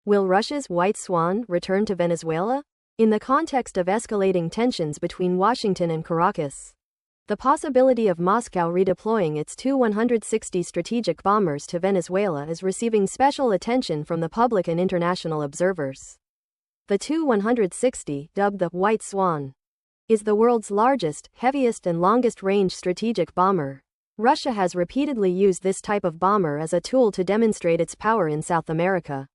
Will Russia's White Swan return to Venezuela? In the context of escalating tensions between Washington and Caracas, the possibility of Moscow redeploying its Tu-160 strategic bombers to Venezuela is receiving special attention from the public and international observers. The Tu-160, dubbed the White Swan, is the world's largest, heaviest and longest-range strategic bomber. Russia has repeatedly used this type of bomber as a tool to demonstrate its power in South America.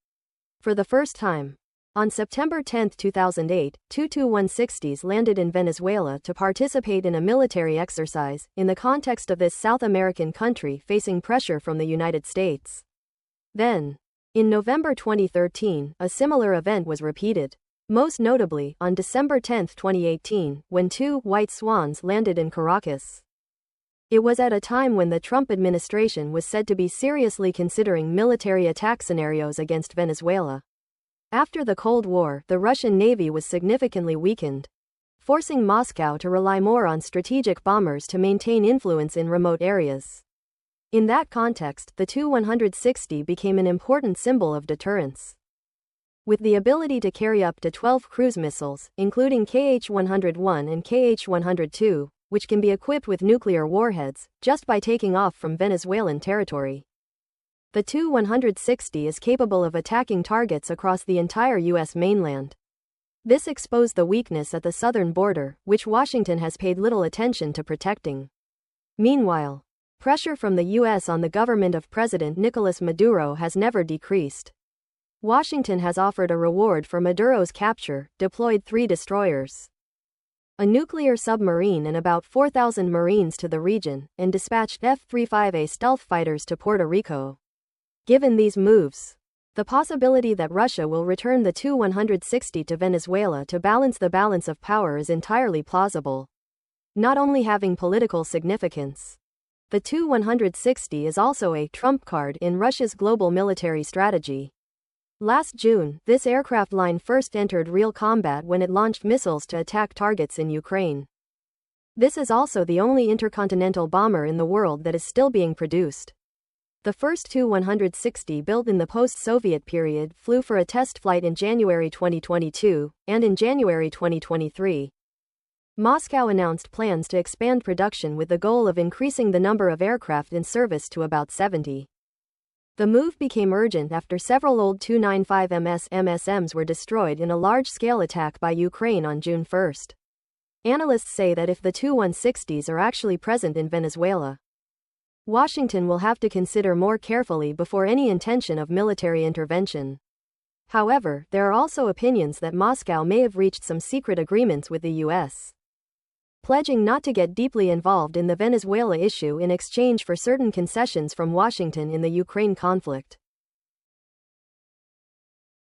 For the first time, on September 10, 2008, two Tu-160s landed in Venezuela to participate in a military exercise, in the context of this South American country facing pressure from the United States. Then, in November 2013, a similar event was repeated, most notably on December 10, 2018, when two White Swans landed in Caracas. It was at a time when the Trump administration was said to be seriously considering military attack scenarios against Venezuela. After the Cold War, the Russian Navy was significantly weakened, forcing Moscow to rely more on strategic bombers to maintain influence in remote areas. In that context, the Tu-160 became an important symbol of deterrence. With the ability to carry up to 12 cruise missiles, including KH-101 and KH-102, which can be equipped with nuclear warheads, just by taking off from Venezuelan territory. The Tu-160 is capable of attacking targets across the entire U.S. mainland. This exposed the weakness at the southern border, which Washington has paid little attention to protecting. Meanwhile, pressure from the U.S. on the government of President Nicolas Maduro has never decreased. Washington has offered a reward for Maduro's capture, deployed 3 destroyers, a nuclear submarine and about 4,000 Marines to the region, and dispatched F-35A stealth fighters to Puerto Rico. Given these moves, the possibility that Russia will return the Tu-160 to Venezuela to balance the balance of power is entirely plausible. Not only having political significance, the Tu-160 is also a trump card in Russia's global military strategy. Last June, this aircraft line first entered real combat when it launched missiles to attack targets in Ukraine. This is also the only intercontinental bomber in the world that is still being produced. The first Tu-160 built in the post-Soviet period flew for a test flight in January 2022, and in January 2023, Moscow announced plans to expand production with the goal of increasing the number of aircraft in service to about 70. The move became urgent after several old Tu-95MS MSMs were destroyed in a large-scale attack by Ukraine on June 1. Analysts say that if the Tu-160s are actually present in Venezuela, Washington will have to consider more carefully before any intention of military intervention. However, there are also opinions that Moscow may have reached some secret agreements with the U.S., pledging not to get deeply involved in the Venezuela issue in exchange for certain concessions from Washington in the Ukraine conflict.